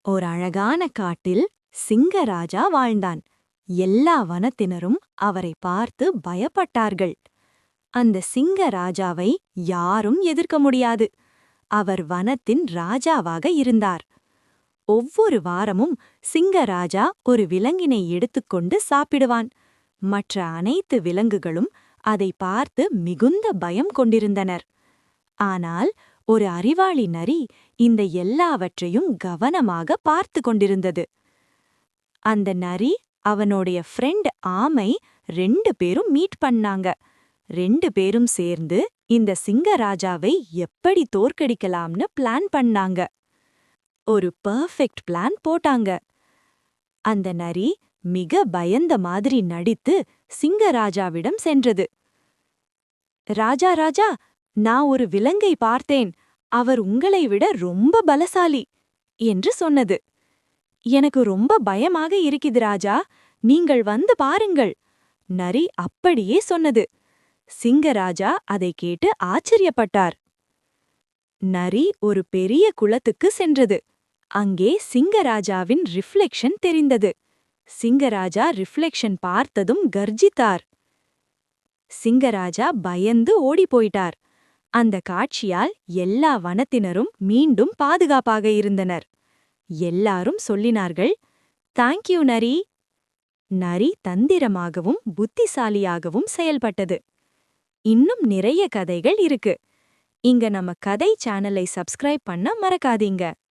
ஒரு அழகான காட்டில் சிங்கராஜா வாழ்ந்தான். எல்லா வனத்தினரும் அவரை பார்த்து பயப்பட்டார்கள். அந்த சிங்கராஜாவை யாரும் எதிர்க்க முடியாது. அவர் வனத்தின் ராஜாவாக இருந்தார். ஒவ்வொரு வாரமும் சிங்கராஜா ஒரு விலங்கினை எடுத்துக்கொண்டு சாப்பிடுவான். மற்ற அனைத்து விலங்குகளும் அதை பார்த்து மிகுந்த பயம் கொண்டிருந்தனர். ஆனால் ஒரு அறிவாளி நரி இந்த எல்லாவற்றையும் கவனமாக பார்த்து கொண்டிருந்தது. அந்த நரி அவனுடைய ஃப்ரெண்ட் ஆமை 2 பேரும் மீட் பண்ணாங்க. 2 பேரும் சேர்ந்து இந்த சிங்கராஜாவை எப்படி தோற்கடிக்கலாம்னு பிளான் பண்ணாங்க. ஒரு பெர்ஃபெக்ட் பிளான் போட்டாங்க. அந்த நரி மிக பயந்த மாதிரி நடித்து சிங்கராஜாவிடம் சென்றது. ராஜா ராஜா, நான் ஒரு விலங்கை பார்த்தேன். அவர் உங்களை விட ரொம்ப பலசாலி என்று சொன்னது. எனக்கு ரொம்ப பயமாக இருக்குது ராஜா, நீங்கள் வந்து பாருங்கள். நரி அப்படியே சொன்னது. சிங்கராஜா அதை கேட்டு ஆச்சரியப்பட்டார். நரி ஒரு பெரிய குளத்துக்கு சென்றது. அங்கே சிங்கராஜாவின் ரிஃப்ளெக்ஷன் தெரிந்தது. சிங்கராஜா ரிஃப்ளெக்ஷன் பார்த்ததும் கர்ஜித்தார். சிங்கராஜா பயந்து ஓடிப்போயிட்டார். அந்த காட்சியால் எல்லா வனத்தினரும் மீண்டும் பாதுகாப்பாக இருந்தனர். எல்லாரும் சொல்லினார்கள், தேங்க்யூ நரி. நரி தந்திரமாகவும் புத்திசாலியாகவும் செயல்பட்டது. இன்னும் நிறைய கதைகள் இருக்கு. இங்க நம்ம கதை சேனலை சப்ஸ்கிரைப் பண்ண மறக்காதீங்க.